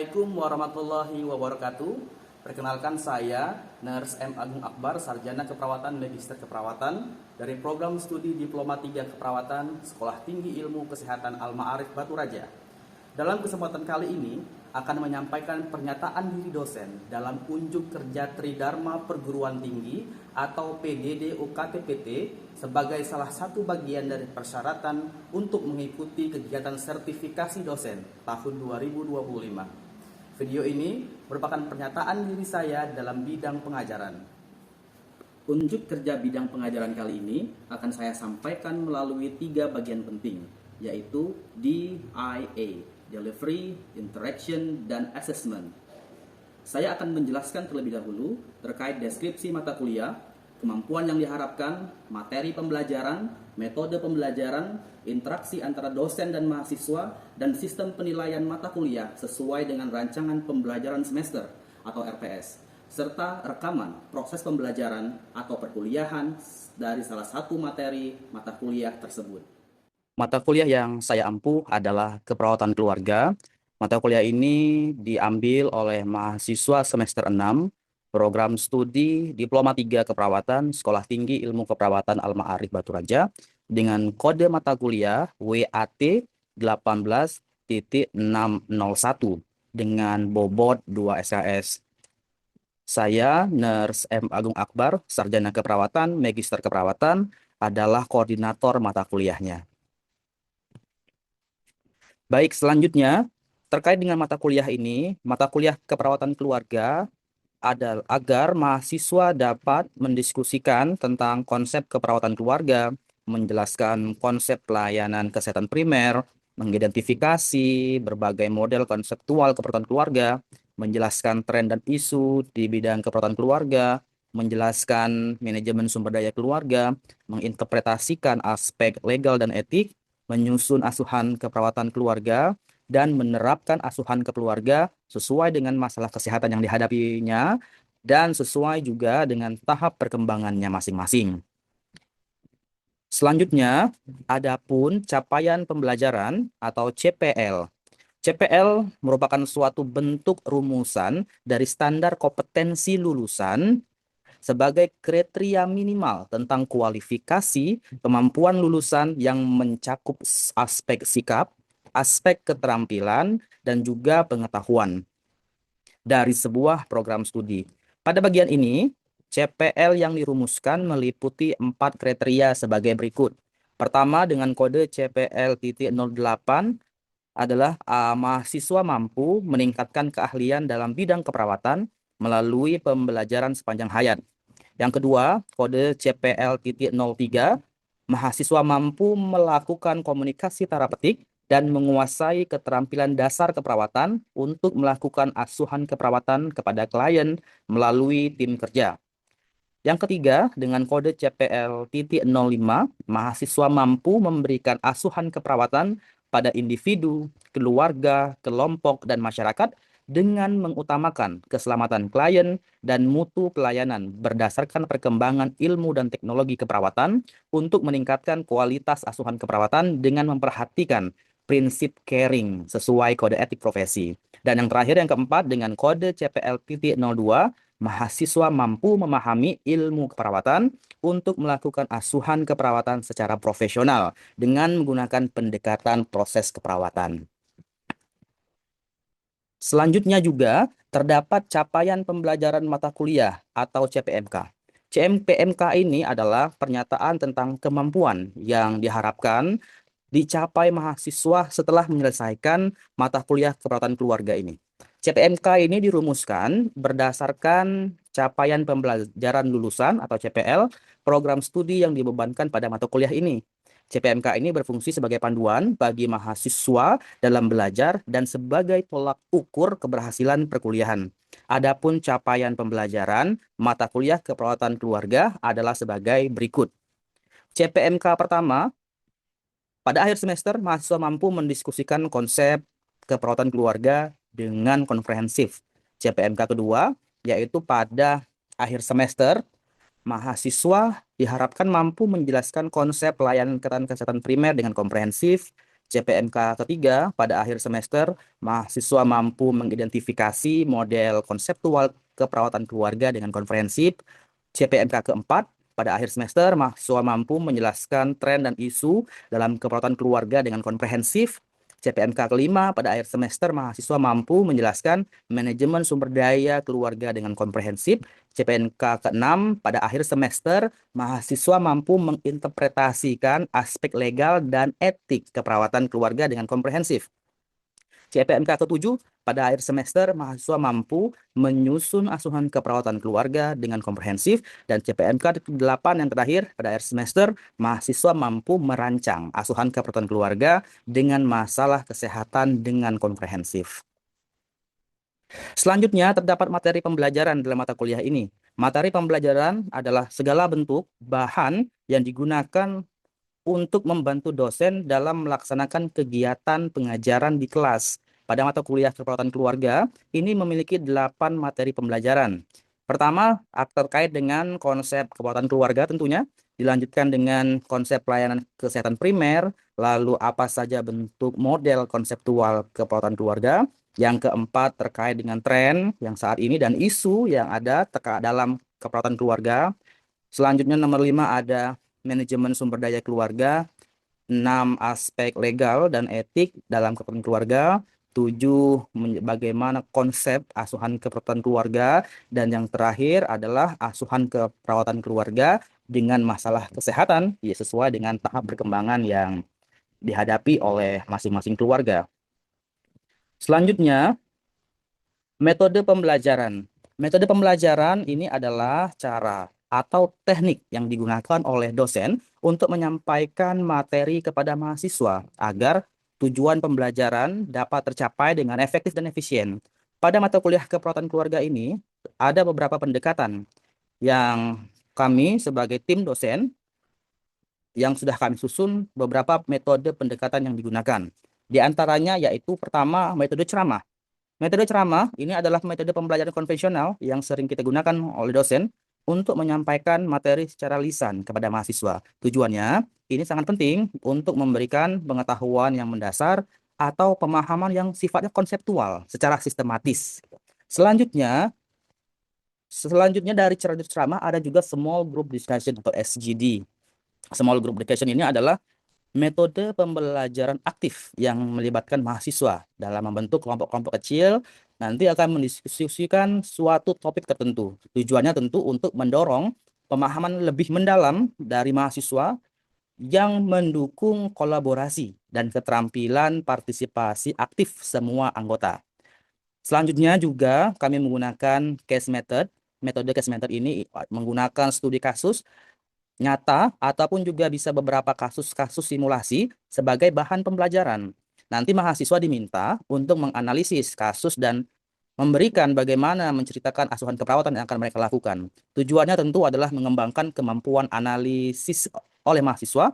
Assalamualaikum warahmatullahi wabarakatuh. Perkenalkan saya Nurse M. Agung Akbar, Sarjana Keperawatan Magister Keperawatan dari Program Studi Diploma 3 Keperawatan Sekolah Tinggi Ilmu Kesehatan Al-Ma'arif Batu Raja. Dalam kesempatan kali ini akan menyampaikan pernyataan diri dosen dalam unjuk kerja Tridharma Perguruan Tinggi atau PDD UKT-PT sebagai salah satu bagian dari persyaratan untuk mengikuti kegiatan sertifikasi dosen tahun 2025. Video ini merupakan pernyataan diri saya dalam bidang pengajaran. Unjuk kerja bidang pengajaran kali ini akan saya sampaikan melalui 3 bagian penting, yaitu DIA, Delivery, Interaction, dan Assessment. Saya akan menjelaskan terlebih dahulu terkait deskripsi mata kuliah, kemampuan yang diharapkan, materi pembelajaran, metode pembelajaran, interaksi antara dosen dan mahasiswa, dan sistem penilaian mata kuliah sesuai dengan rancangan pembelajaran semester atau RPS, serta rekaman proses pembelajaran atau perkuliahan dari salah satu materi mata kuliah tersebut. Mata kuliah yang saya ampuh adalah keperawatan keluarga. Mata kuliah ini diambil oleh mahasiswa semester 6, program studi Diploma 3 Keperawatan, Sekolah Tinggi Ilmu Keperawatan Al-Ma'arif Batu Raja, dengan kode mata kuliah WAT 18.601 dengan bobot 2 SKS. Saya, Nurse M. Agung Akbar, Sarjana Keperawatan, Magister Keperawatan, adalah koordinator mata kuliahnya. Baik, selanjutnya terkait dengan mata kuliah ini, mata kuliah keperawatan keluarga adalah agar mahasiswa dapat mendiskusikan tentang konsep keperawatan keluarga, menjelaskan konsep pelayanan kesehatan primer, mengidentifikasi berbagai model konseptual keperawatan keluarga, menjelaskan tren dan isu di bidang keperawatan keluarga, menjelaskan manajemen sumber daya keluarga, menginterpretasikan aspek legal dan etik, menyusun asuhan keperawatan keluarga, dan menerapkan asuhan keluarga sesuai dengan masalah kesehatan yang dihadapinya dan sesuai juga dengan tahap perkembangannya masing-masing. Selanjutnya, adapun capaian pembelajaran atau CPL. CPL merupakan suatu bentuk rumusan dari standar kompetensi lulusan sebagai kriteria minimal tentang kualifikasi kemampuan lulusan yang mencakup aspek sikap, aspek keterampilan, dan juga pengetahuan dari sebuah program studi. Pada bagian ini, CPL yang dirumuskan meliputi 4 kriteria sebagai berikut. Pertama, dengan kode CPL.08 adalah mahasiswa mampu meningkatkan keahlian dalam bidang keperawatan melalui pembelajaran sepanjang hayat. Yang kedua, kode CPL.03, mahasiswa mampu melakukan komunikasi terapeutik dan menguasai keterampilan dasar keperawatan untuk melakukan asuhan keperawatan kepada klien melalui tim kerja. Yang ketiga, dengan kode CPL.05, mahasiswa mampu memberikan asuhan keperawatan pada individu, keluarga, kelompok, dan masyarakat dengan mengutamakan keselamatan klien dan mutu pelayanan berdasarkan perkembangan ilmu dan teknologi keperawatan untuk meningkatkan kualitas asuhan keperawatan dengan memperhatikan prinsip caring sesuai kode etik profesi. Dan yang terakhir, yang keempat, dengan kode CPL.02, mahasiswa mampu memahami ilmu keperawatan untuk melakukan asuhan keperawatan secara profesional dengan menggunakan pendekatan proses keperawatan. Selanjutnya juga terdapat capaian pembelajaran mata kuliah atau CPMK. CPMK ini adalah pernyataan tentang kemampuan yang diharapkan dicapai mahasiswa setelah menyelesaikan mata kuliah keperawatan keluarga ini. CPMK ini dirumuskan berdasarkan capaian pembelajaran lulusan atau CPL program studi yang dibebankan pada mata kuliah ini. CPMK ini berfungsi sebagai panduan bagi mahasiswa dalam belajar dan sebagai tolak ukur keberhasilan perkuliahan. Adapun capaian pembelajaran mata kuliah keperawatan keluarga adalah sebagai berikut. CPMK pertama, pada akhir semester, mahasiswa mampu mendiskusikan konsep keperawatan keluarga dengan komprehensif. CPMK kedua, yaitu pada akhir semester, mahasiswa diharapkan mampu menjelaskan konsep pelayanan kesehatan primer dengan komprehensif. CPMK ketiga, pada akhir semester, mahasiswa mampu mengidentifikasi model konseptual keperawatan keluarga dengan komprehensif. CPMK keempat, pada akhir semester, mahasiswa mampu menjelaskan tren dan isu dalam keperawatan keluarga dengan komprehensif. CPMK kelima, pada akhir semester, mahasiswa mampu menjelaskan manajemen sumber daya keluarga dengan komprehensif. CPNK keenam, pada akhir semester, mahasiswa mampu menginterpretasikan aspek legal dan etik keperawatan keluarga dengan komprehensif. CPMK ketujuh, pada akhir semester, mahasiswa mampu menyusun asuhan keperawatan keluarga dengan komprehensif. Dan CPMK ke-8 yang terakhir, pada akhir semester, mahasiswa mampu merancang asuhan keperawatan keluarga dengan masalah kesehatan dengan komprehensif. Selanjutnya, terdapat materi pembelajaran dalam mata kuliah ini. Materi pembelajaran adalah segala bentuk bahan yang digunakan untuk membantu dosen dalam melaksanakan kegiatan pengajaran di kelas. Pada mata kuliah keperawatan keluarga, ini memiliki 8 materi pembelajaran. Pertama, terkait dengan konsep keperawatan keluarga tentunya, dilanjutkan dengan konsep pelayanan kesehatan primer, lalu apa saja bentuk model konseptual keperawatan keluarga. Yang keempat, terkait dengan tren yang saat ini dan isu yang ada dalam keperawatan keluarga. Selanjutnya nomor 5 ada manajemen sumber daya keluarga, 6 aspek legal dan etik dalam keperawatan keluarga, 7 bagaimana konsep asuhan keperawatan keluarga, dan yang terakhir adalah asuhan keperawatan keluarga dengan masalah kesehatan ya sesuai dengan tahap perkembangan yang dihadapi oleh masing-masing keluarga. Selanjutnya, metode pembelajaran. Metode pembelajaran ini adalah cara atau teknik yang digunakan oleh dosen untuk menyampaikan materi kepada mahasiswa agar tujuan pembelajaran dapat tercapai dengan efektif dan efisien. Pada mata kuliah keperawatan keluarga ini, ada beberapa pendekatan yang kami sebagai tim dosen yang sudah kami susun beberapa metode pendekatan yang digunakan. Di antaranya yaitu pertama metode ceramah. Metode ceramah ini adalah metode pembelajaran konvensional yang sering kita gunakan oleh dosen untuk menyampaikan materi secara lisan kepada mahasiswa. Tujuannya ini sangat penting untuk memberikan pengetahuan yang mendasar atau pemahaman yang sifatnya konseptual secara sistematis. Selanjutnya, selanjutnya dari ceramah ada juga small group discussion atau SGD. Small group discussion ini adalah metode pembelajaran aktif yang melibatkan mahasiswa dalam membentuk kelompok-kelompok kecil nanti akan mendiskusikan suatu topik tertentu. Tujuannya tentu untuk mendorong pemahaman lebih mendalam dari mahasiswa yang mendukung kolaborasi dan keterampilan partisipasi aktif semua anggota. Selanjutnya juga kami menggunakan case method. Metode case method ini menggunakan studi kasus nyata ataupun juga bisa beberapa kasus-kasus simulasi sebagai bahan pembelajaran. Nanti mahasiswa diminta untuk menganalisis kasus dan memberikan bagaimana menceritakan asuhan keperawatan yang akan mereka lakukan. Tujuannya tentu adalah mengembangkan kemampuan analisis oleh mahasiswa,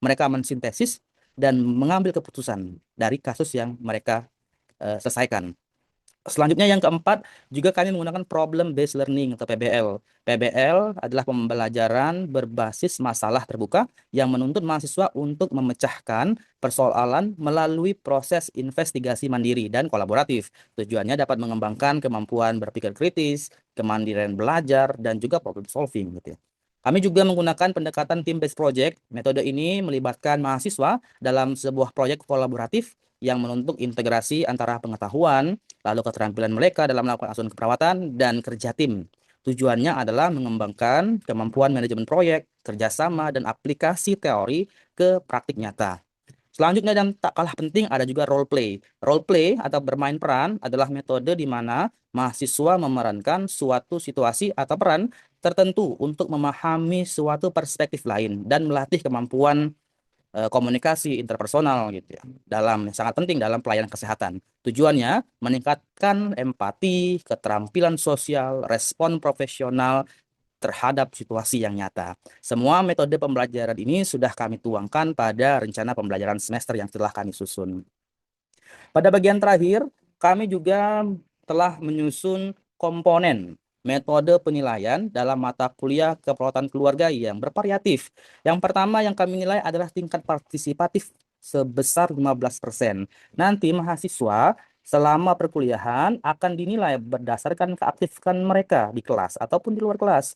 mereka mensintesis dan mengambil keputusan dari kasus yang mereka selesaikan. Selanjutnya yang keempat, juga kami menggunakan problem based learning atau PBL. PBL adalah pembelajaran berbasis masalah terbuka yang menuntut mahasiswa untuk memecahkan persoalan melalui proses investigasi mandiri dan kolaboratif. Tujuannya dapat mengembangkan kemampuan berpikir kritis, kemandirian belajar, dan juga problem solving gitu ya. Kami juga menggunakan pendekatan team based project. Metode ini melibatkan mahasiswa dalam sebuah proyek kolaboratif yang menuntut integrasi antara pengetahuan, lalu keterampilan mereka dalam melakukan asuhan keperawatan, dan kerja tim. Tujuannya adalah mengembangkan kemampuan manajemen proyek, kerjasama, dan aplikasi teori ke praktik nyata. Selanjutnya dan tak kalah penting ada juga role play. Role play atau bermain peran adalah metode di mana mahasiswa memerankan suatu situasi atau peran tertentu untuk memahami suatu perspektif lain dan melatih kemampuan komunikasi interpersonal gitu ya. Sangat penting dalam pelayanan kesehatan. Tujuannya meningkatkan empati, keterampilan sosial, respon profesional terhadap situasi yang nyata. Semua metode pembelajaran ini sudah kami tuangkan pada rencana pembelajaran semester yang telah kami susun. Pada bagian terakhir, kami juga telah menyusun komponen metode penilaian dalam mata kuliah keperawatan keluarga yang bervariatif. Yang pertama yang kami nilai adalah tingkat partisipatif sebesar 15%. Nanti mahasiswa selama perkuliahan akan dinilai berdasarkan keaktifan mereka di kelas ataupun di luar kelas,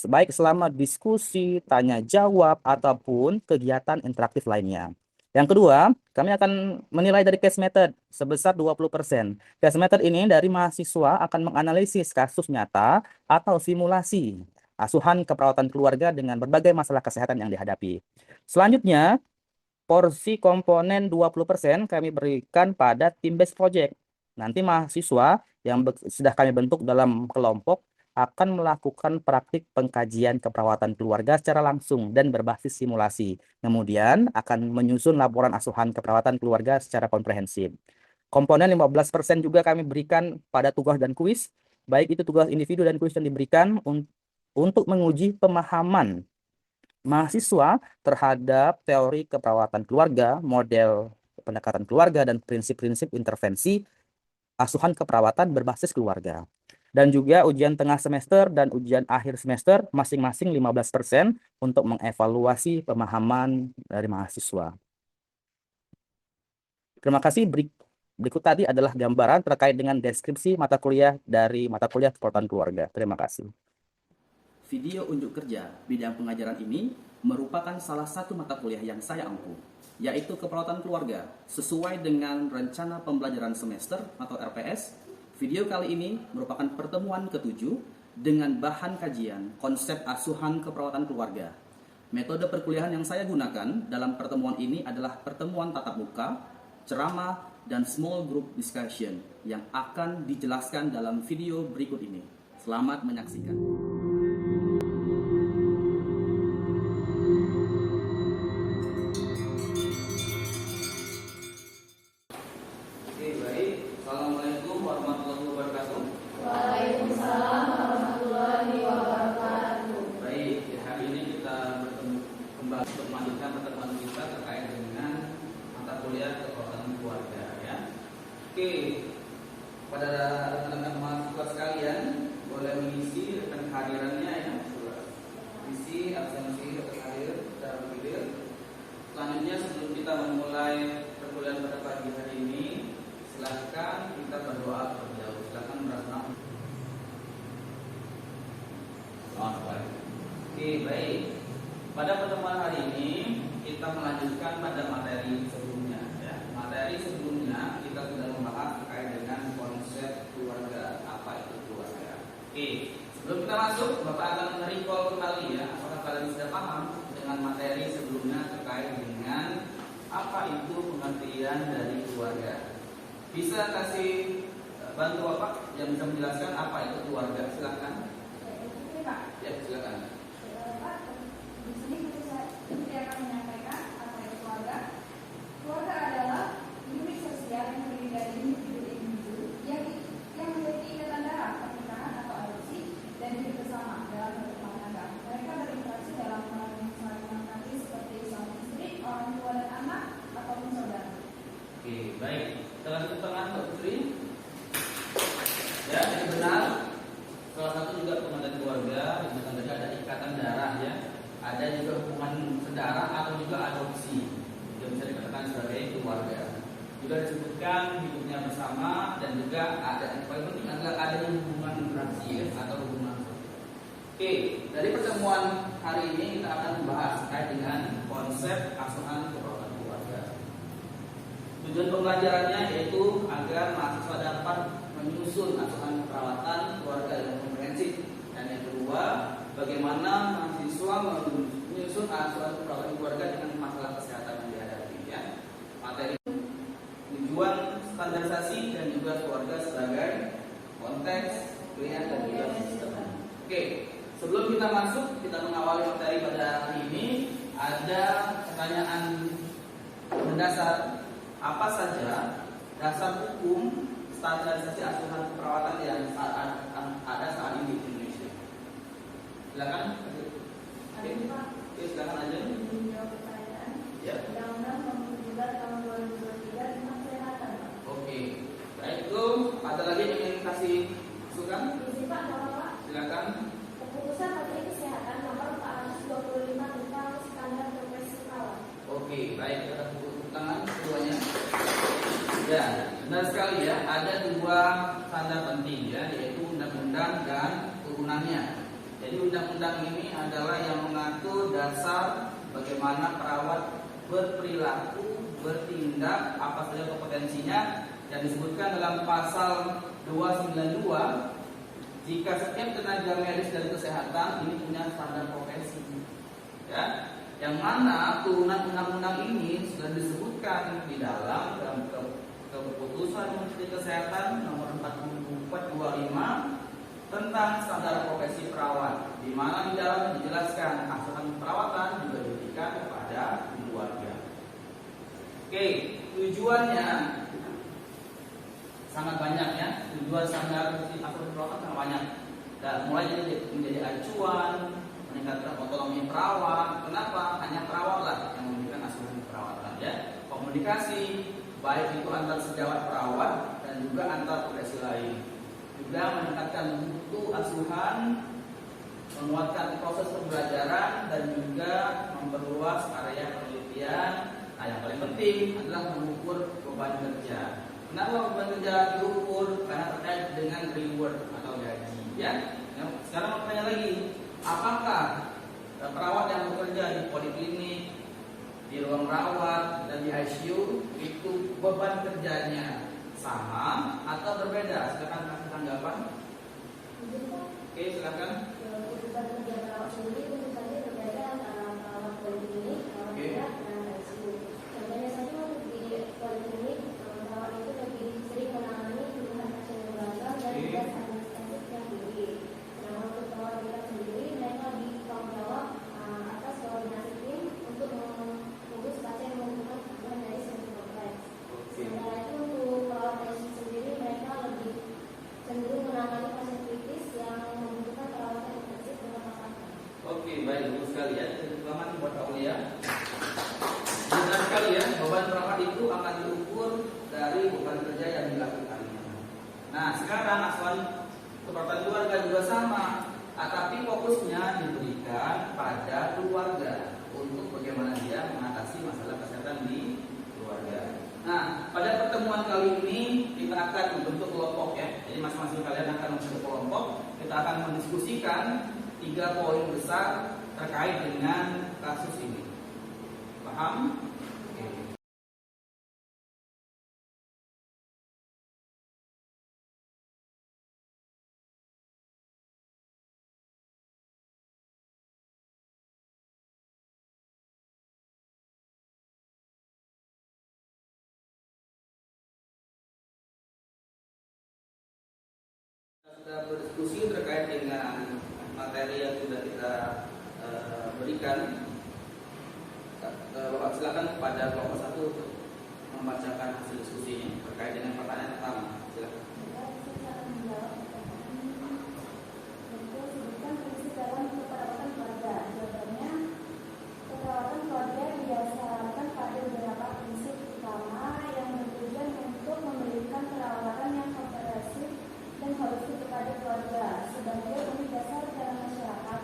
baik selama diskusi, tanya jawab, ataupun kegiatan interaktif lainnya. Yang kedua, kami akan menilai dari case method sebesar 20%. Case method ini dari mahasiswa akan menganalisis kasus nyata atau simulasi asuhan keperawatan keluarga dengan berbagai masalah kesehatan yang dihadapi. Selanjutnya, porsi komponen 20% kami berikan pada team based project. Nanti mahasiswa yang sudah kami bentuk dalam kelompok akan melakukan praktik pengkajian keperawatan keluarga secara langsung dan berbasis simulasi. Kemudian akan menyusun laporan asuhan keperawatan keluarga secara komprehensif. Komponen 15% juga kami berikan pada tugas dan kuis, baik itu tugas individu dan kuis yang diberikan untuk menguji pemahaman mahasiswa terhadap teori keperawatan keluarga, model pendekatan keluarga, dan prinsip-prinsip intervensi asuhan keperawatan berbasis keluarga. Dan juga ujian tengah semester dan ujian akhir semester masing-masing 15% untuk mengevaluasi pemahaman dari mahasiswa. Terima kasih. Berikut tadi adalah gambaran terkait dengan deskripsi mata kuliah dari mata kuliah keperawatan keluarga. Terima kasih. Video unjuk kerja bidang pengajaran ini merupakan salah satu mata kuliah yang saya ampu, yaitu keperawatan keluarga, sesuai dengan rencana pembelajaran semester atau RPS. Video kali ini merupakan pertemuan ke-7 dengan bahan kajian konsep asuhan keperawatan keluarga. Metode perkuliahan yang saya gunakan dalam pertemuan ini adalah pertemuan tatap muka, ceramah, dan small group discussion yang akan dijelaskan dalam video berikut ini. Selamat menyaksikan. Oke, pada rekan-rekan mahasiswa sekalian, boleh mengisi rekan kehadirannya ya. Isi absensi rekan hadir secara bergilir. Selanjutnya sebelum kita memulai perkuliahan pada pagi hari ini, silakan kita berdoa terlebih dahulu. Silakan berdoa. Oke, baik. Pada pertemuan hari ini kita melanjutkan pada materi sebelumnya ya. Materi sebelumnya kita sudah membahas terkait dengan konsep keluarga. Apa itu keluarga? Oke, sebelum kita masuk, Bapak akan recall kembali ya. Apakah kalian sudah paham dengan materi sebelumnya terkait dengan apa itu pengertian dari keluarga? Bisa kasih bantu Bapak yang bisa menjelaskan apa itu keluarga? Silakan. Ya, silakan. Di sini saya akan menyampaikan apa itu keluarga. Keluarga adalah unit sosial yang terdiri dari individu-individu yang memiliki ikatan darah, pernikahan atau adopsi, dan hidup bersama dalam satu rumah tangga. Mereka berinteraksi dalam hal yang saling melengkapi seperti suami istri, orang tua dan anak, ataupun saudara. Oke, baik. Kita lanjut ke tengah, Mbak Putri. Ya, ini benar. Salah satu juga pengertian keluarga, yang tadi ada ikatan darah ya. Ada juga hubungan saudara atau juga adopsi yang bisa dikatakan sebagai keluarga. Juga disebutkan hidupnya bersama dan juga ada yang paling penting adalah adanya hubungan interaksi ya, atau hubungan. Oke, dari pertemuan hari ini kita akan membahas terkait dengan konsep asuhan keperawatan keluarga. Tujuan pembelajarannya yaitu agar mahasiswa dapat menyusun asuhan keperawatan keluarga yang komprehensif. Dan yang kedua, bagaimana mahasiswa menyusun asuhan keperawatan keluarga dengan masalah kesehatan yang dihadapi ya. Materi tujuan standarisasi dan juga keluarga sebagai konteks, pilihan dan juga sistem. Oke, sebelum kita masuk, kita mengawali materi pada hari ini. Ada pertanyaan mendasar, apa saja dasar hukum standarisasi asuhan keperawatan yang ada saat ini di Indonesia? Silakan. Oke, silakan aja. Menjawab pertanyaan. Ya. Undang-Undang Nomor 17 Tahun 2023 tentang kesehatan. Oke. Baik, itu ada lagi yang ingin kasih masukan? Pak, Bapak. Silakan. Keputusan Menteri Kesehatan Nomor 425 tentang standar profesi perawat. Oke, baik, kita tepuk tangan. sekali ya, ada dua standar penting ya, yaitu undang-undang dan turunannya. Jadi undang-undang ini adalah yang mengatur dasar bagaimana perawat berperilaku, bertindak, apa saja kompetensinya, yang disebutkan dalam pasal 292. Jika setiap tenaga medis dan kesehatan ini punya standar profesi, ya, yang mana turunan undang-undang ini sudah disebutkan di dalam keputusan Menteri Kesehatan nomor 44/25 tentang standar profesi perawat, di mana di dalam dijelaskan asuhan perawatan juga diberikan kepada keluarga. Oke, tujuannya sangat banyak ya. Tujuan standar profesi asuhan perawatan sangat banyak. Dan mulai menjadi acuan, meningkatkan otonomi perawat. Kenapa? Hanya perawatlah yang memberikan asuhan perawatan ya. Komunikasi baik itu antar sejawat perawat dan juga antar profesi lain. Juga meningkatkan mutu asuhan, menguatkan proses pembelajaran dan juga memperluas area penelitian. Nah, yang paling penting adalah mengukur beban kerja. Kenapa beban kerja diukur? Karena terkait dengan reward atau gaji. Ya. Sekarang mau tanya lagi, apakah perawat yang bekerja di poliklinik, di ruang rawat dan di ICU itu beban kerjanya sama atau berbeda? Silakan kasih tanggapan. Oke, silakan. Beban kerja perawat sendiri tentu saja berbeda antara perawat poliklinik, perawat berat, dan ICU. Contohnya saja di poliklinik, perawat itu lebih sering menangani keluhan pasien yang berat dan tugas administratif yang tinggi. Sedangkan untuk perawat berat sendiri, mereka bertanggung jawab atas koordinasi tim untuk mengurus pasien yang membutuhkan kebutuhan medis yang kompleks. Sementara itu untuk perawat ICU sendiri, mereka lebih cenderung menangani pasien kritis yang membutuhkan perawatan intensif dengan masalah. Oke, baik, bagus sekali ya. Selamat buat Aulia. Benar sekali ya, beban perawat itu akan diukur dari beban kerja yang dilakukannya. Nah, sekarang asuhan keperawatan keluarga juga sama, tapi fokusnya diberikan pada keluarga untuk bagaimana dia mengatasi masalah kesehatan di keluarga. Nah, pada pertemuan kali ini kita akan membentuk kelompok ya. Jadi masing-masing kalian akan membentuk kelompok. Kita akan mendiskusikan 3 poin besar terkait dengan kasus ini. Paham? Oke. Sudah berdiskusi terkait dengan materi yang sudah kita berikan. Bapak silakan kepada kelompok 1 untuk membacakan hasil diskusinya terkait dengan pertanyaan pertama. Silakan. Sebutkan prinsip dalam keperawatan keluarga. Jawabannya, keperawatan keluarga didasarkan pada beberapa prinsip utama yang bertujuan untuk memberikan perawatan yang komprehensif dan holistik kepada keluarga sebagai unit dasar dalam masyarakat.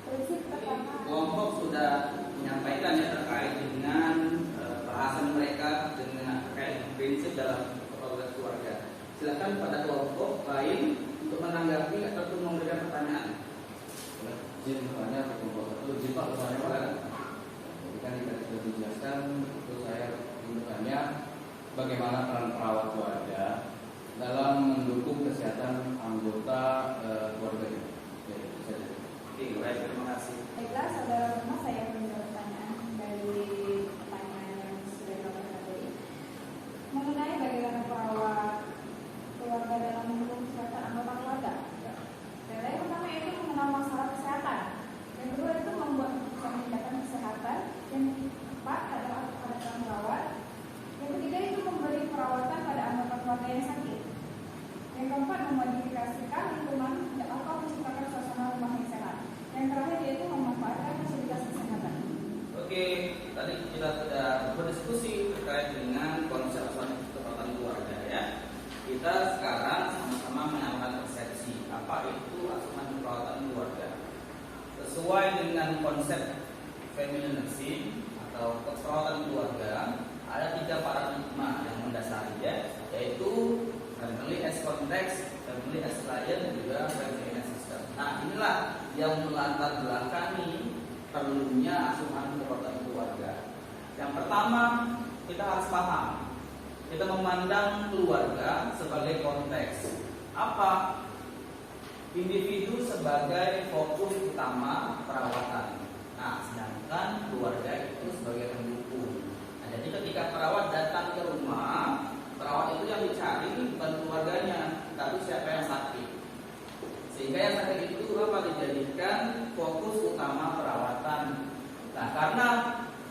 Prinsip pertama, Kelompok sudah menyampaikan ya terkait dengan bahasan mereka dengan terkait prinsip dalam keperawatan keluarga. Silakan pada kelompok lain untuk menanggapi ataupun memberikan pertanyaan. Izin bertanya ke kelompok 1. Izin Pak, bertanya Pak. Jadi kan kita sudah dijelaskan, untuk saya bertanya bagaimana peran perawat keluarga dalam mendukung kesehatan anggota keluarga ini. Jadi, itu saja. Oke, baik, terima kasih. Baiklah, saudara semua, saya menjawab pertanyaan dari pertanyaan yang sudah dilakukan tadi mengenai bagaimana perawat keluarga dalam mendukung kesehatan anggota keluarga. Yang pertama itu mengenal masalah kesehatan. Yang kedua itu membuat keputusan tindakan kesehatan. Yang keempat adalah pada perawat. Yang ketiga itu memberi perawatan pada anggota keluarga yang sakit. Yang keempat memodifikasikan lingkungan atau menciptakan suasana rumah yang sehat. Yang terakhir yaitu memanfaatkan fasilitas kesehatan. Oke, tadi kita sudah berdiskusi terkait dengan konsep asuhan keperawatan keluarga ya. Kita sekarang sama-sama menyamakan persepsi apa itu asuhan keperawatan keluarga. Sesuai dengan konsep family nursing atau keperawatan keluarga ada 3 paradigma yang mendasari ya, yaitu family as context, family as client, dan juga family as system. Nah, inilah yang melatar belakangi perlunya asuhan kekuatan keluarga. Yang pertama, kita harus paham, kita memandang keluarga sebagai konteks. Apa? Individu sebagai fokus utama perawatan. Nah, sedangkan keluarga itu sebagai pendukung. Nah, jadi ketika perawat datang ke rumah, perawat itu yang dicari bukan keluarganya, tapi siapa yang sakit. Sehingga yang sakit itu apa dijadikan fokus utama perawatan. Nah, karena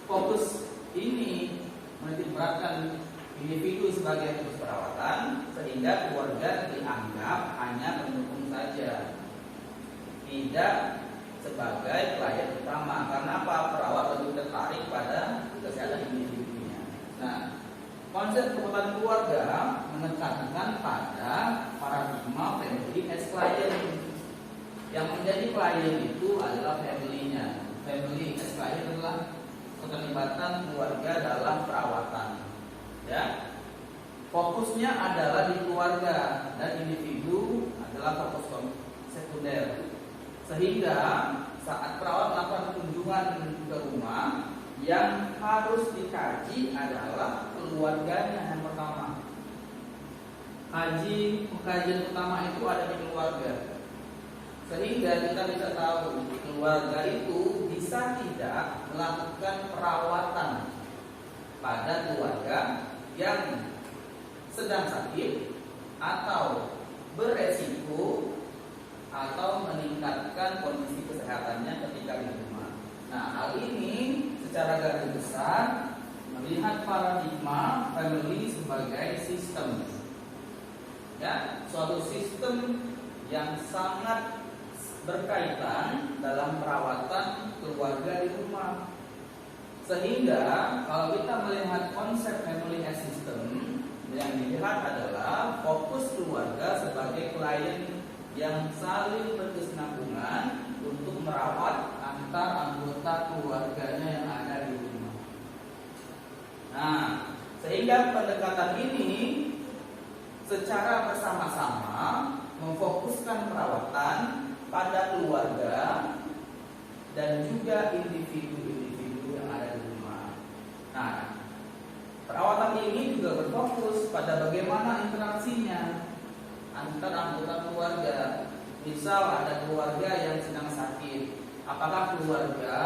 fokus ini menitikberatkan individu sebagai fokus perawatan, sehingga keluarga dianggap hanya pendukung saja, tidak sebagai klien utama. Karena apa? Perawat lebih tertarik pada kesehatan individunya. Nah, konsep kekuatan keluarga menekankan pada paradigma family as client. Yang menjadi klien itu adalah family-nya. Family as client adalah keterlibatan keluarga dalam perawatan. Ya, fokusnya adalah di keluarga dan individu adalah fokus sekunder. Sehingga saat perawat melakukan kunjungan ke rumah, yang harus dikaji adalah keluarganya yang pertama. Kajian utama itu ada di keluarga. Sehingga kita bisa tahu keluarga itu bisa tidak melakukan perawatan pada keluarga yang sedang sakit atau beresiko atau meningkatkan kondisi kesehatannya ketika di rumah. Nah, hal ini secara garis besar melihat paradigma family sebagai sistem. Ya, suatu sistem yang sangat berkaitan dalam perawatan keluarga di rumah. Sehingga kalau kita melihat konsep family as system, yang dilihat adalah fokus keluarga sebagai klien yang saling berkesinambungan untuk merawat antar anggota keluarganya yang ada di rumah. Nah, sehingga pendekatan ini secara bersama-sama memfokuskan perawatan pada keluarga dan juga individu-individu yang ada di rumah. Nah, perawatan ini juga berfokus pada bagaimana interaksinya antar anggota keluarga. Misal ada keluarga yang sedang sakit, apakah keluarga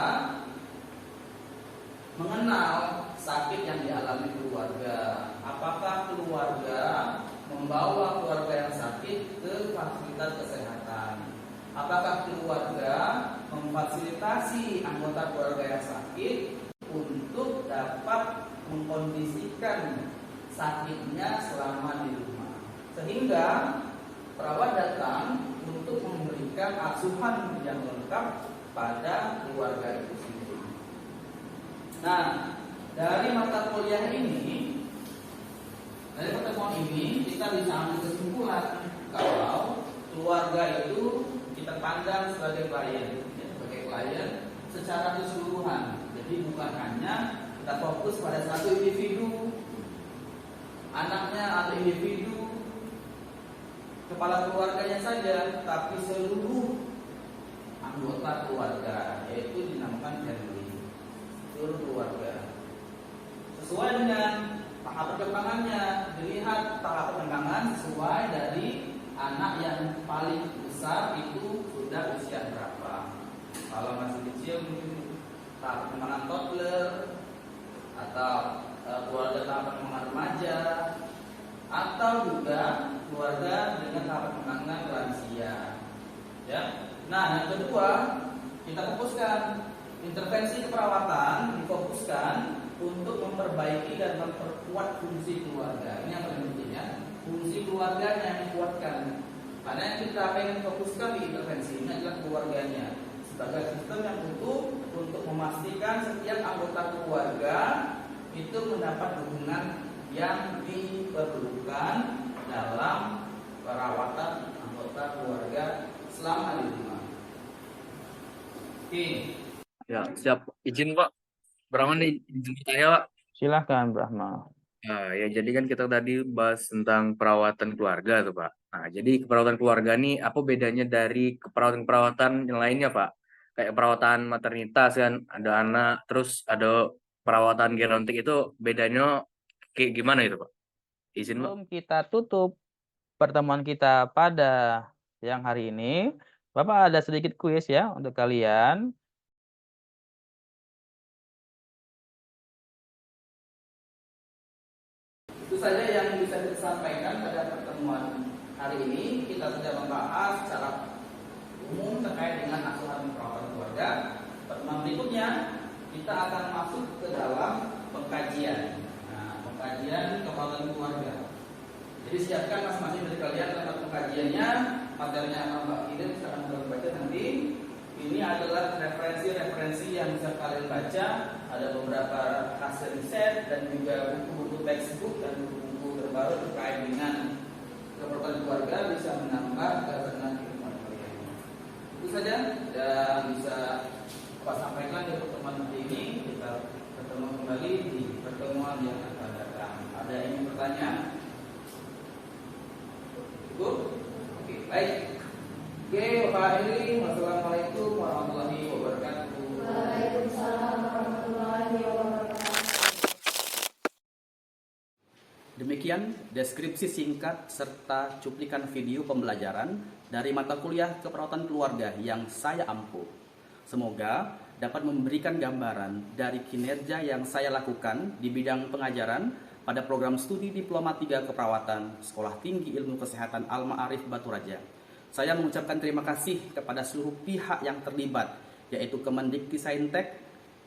mengenal sakit yang dialami keluarga? Apakah keluarga membawa keluarga yang sakit ke fasilitas kesehatan? Apakah keluarga memfasilitasi anggota keluarga yang sakit untuk dapat mengkondisikan sakitnya selama di rumah? Sehingga perawat datang untuk memberikan asuhan yang lengkap pada keluarga itu sendiri. Nah, dari mata kuliah ini, dari pertemuan ini kita bisa ambil kesimpulan kalau keluarga itu kita pandang sebagai klien, ya, sebagai klien secara keseluruhan. Jadi bukan hanya kita fokus pada satu individu, anaknya atau individu, kepala keluarganya saja, tapi seluruh anggota keluarga, yaitu dinamakan family, seluruh keluarga. Sesuai dengan tahap perkembangannya, dilihat tahap perkembangan sesuai dari anak yang paling besar itu sudah usia berapa. Kalau masih kecil mungkin tahap perkembangan toddler, atau keluarga tahap perkembangan remaja, atau juga keluarga dengan tahap perkembangan lansia. Ya. Nah, yang kedua, kita fokuskan intervensi keperawatan, difokuskan untuk memperbaiki dan memperkuat fungsi keluarga. Ini yang paling penting ya. Fungsi keluarganya yang dikuatkan. Karena yang kita ingin fokuskan di intervensi ini adalah keluarganya sebagai sistem yang utuh untuk memastikan setiap anggota keluarga itu mendapat dukungan yang diperlukan dalam perawatan anggota keluarga selama di rumah. Oke. Ya, siap. Izin Pak. Berapa nih izin saya Pak? Silahkan, Brahma. Nah, ya jadi kan kita tadi bahas tentang perawatan keluarga tuh Pak. Nah, jadi perawatan keluarga nih apa bedanya dari perawatan-perawatan yang lainnya Pak? Kayak perawatan maternitas kan, ada anak, terus ada perawatan gerontik itu bedanya kayak gimana itu Pak? Izin Pak. Sebelum kita tutup pertemuan kita pada siang hari ini, Bapak ada sedikit kuis ya untuk kalian. Itu saja yang bisa kita sampaikan pada pertemuan hari ini. Kita sudah membahas secara umum terkait dengan asuhan perawatan keluarga. Pertemuan berikutnya kita akan masuk ke dalam pengkajian. Nah, pengkajian keperawatan keluarga. Jadi siapkan masing-masing dari kalian tempat pengkajiannya. Materinya akan Mbak Ida akan baca nanti. Ini adalah referensi-referensi yang bisa kalian baca. Ada beberapa hasil riset dan juga buku-buku textbook dan buku-buku terbaru terkait dengan keperawatan keluarga bisa menambah kesenangan kehidupan kalian. Itu saja dan bisa Pak sampaikan di pertemuan hari ini. Kita bertemu kembali di pertemuan yang akan datang. Ada yang bertanya? Cukup? Oke, baik. Oke, Bapak Heri, wassalamualaikum warahmatullahi wabarakatuh. Waalaikumsalam warahmatullahi wabarakatuh. Demikian deskripsi singkat serta cuplikan video pembelajaran dari mata kuliah keperawatan keluarga yang saya ampuh. Semoga dapat memberikan gambaran dari kinerja yang saya lakukan di bidang pengajaran pada program studi Diploma 3 Keperawatan Sekolah Tinggi Ilmu Kesehatan Al-Ma'arif Batu Raja. Saya mengucapkan terima kasih kepada seluruh pihak yang terlibat, yaitu Kemendikti-Saintek,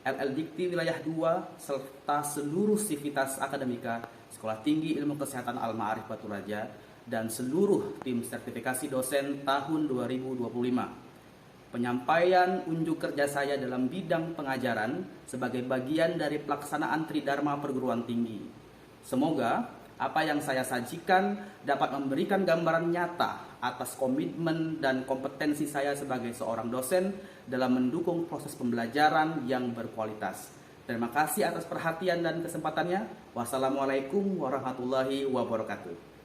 LL-Dikti Wilayah 2, serta seluruh sivitas akademika Sekolah Tinggi Ilmu Kesehatan Al-Ma'arif Batu Raja, dan seluruh tim sertifikasi dosen tahun 2025. Penyampaian unjuk kerja saya dalam bidang pengajaran sebagai bagian dari pelaksanaan Tridharma Perguruan Tinggi. Semoga apa yang saya sajikan dapat memberikan gambaran nyata atas komitmen dan kompetensi saya sebagai seorang dosen dalam mendukung proses pembelajaran yang berkualitas. Terima kasih atas perhatian dan kesempatannya. Wassalamualaikum warahmatullahi wabarakatuh.